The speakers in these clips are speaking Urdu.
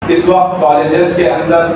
اس وقت کالجز کے اندر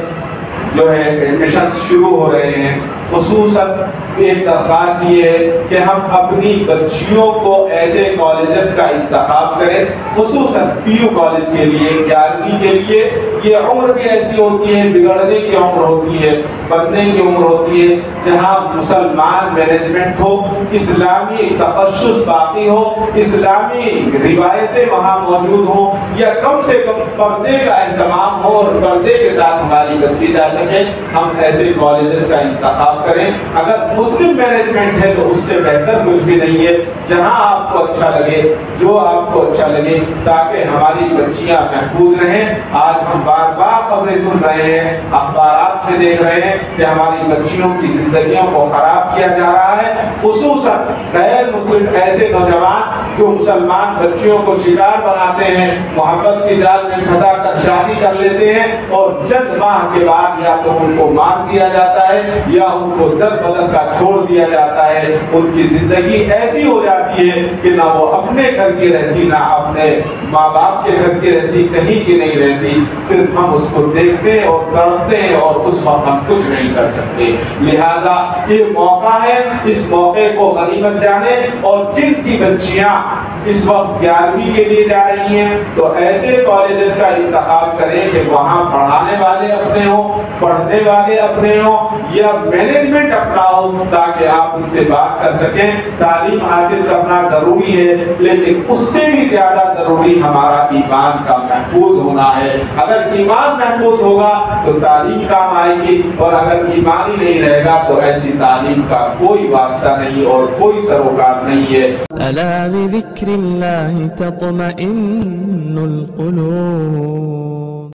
جو ہے ایڈمیشن شروع ہو رہے ہیں، خصوصاً ایک درخواست یہ ہے کہ ہم اپنی بچیوں کو ایسے کالجز کا انتخاب کریں، خصوصاً پی یو کالج کے لیے، 11ویں کے لیے۔ یہ عمر بھی ایسی ہوتی ہے، بگڑنے کی عمر ہوتی ہے، بننے کی عمر ہوتی ہے، جہاں مسلمان مینجمنٹ ہو، اسلامی تخصص باقی ہو، اسلامی روایتیں وہاں موجود ہوں، یا کم سے کم پردے کا اہتمام ہو اور پردے کے ساتھ ہماری بچی جا سکے، ہم ایسے کالجز کا انتخاب کریں۔ اگر مسلم مینجمنٹ ہے تو اس سے بہتر کچھ بھی نہیں ہے، جہاں آپ کو اچھا لگے، جو آپ کو اچھا لگے، تاکہ ہماری بچیاں محفوظ رہیں۔ آج ہم بار بار خبریں سن رہے ہیں، اخبارات سے دیکھ رہے ہیں کہ ہماری بچیوں کی زندگیوں کو خراب کیا جا رہا ہے، خصوصاً غیر مسلم ایسے نوجوان جو مسلمان بچیوں کو شکار بناتے ہیں، محبت کی جال میں پھنسا کر شادی کر لیتے ہیں، اور چند ماہ کے بعد یا تو ان کو مار دیا جاتا ہے یا ان کو در بدر کا چھوڑ دیا جاتا ہے۔ ان کی زندگی ایسی ہو جاتی ہے کہ نہ وہ اپنے گھر کی رہتی، نہ اپنے ماں باپ کے گھر کی رہتی، کہیں کی نہیں رہتی، صرف ہم اس کو دیکھتے اور تڑپتے ہیں اور اس وقت ہم کچھ نہیں کر سکتے۔ لہذا یہ موقع ہے، اس موقع کو غنیمت جانے، اور جن کی بچیاں اس وقت 11ویں کے لیے جا رہی ہیں تو ایسے کالجز کا انتخاب کریں کہ وہاں پڑھانے والے اپنے ہوں، پڑھنے والے اپنے ہوں، یا مینجمنٹ اپنا ہو، تاکہ آپ ان سے بات کر سکیں۔ تعلیم حاصل کرنا ضروری ہے، لیکن اس سے بھی زیادہ ضروری ہمارا ایمان کا محفوظ ہونا ہے۔ اگر ایمان محفوظ ہوگا تو تعلیم کام آئے گی، اور اگر ایمان ہی نہیں رہے گا تو ایسی تعلیم کا کوئی واسطہ نہیں اور کوئی سروکار نہیں ہے۔ ألا بذكر الله تطمئن القلوب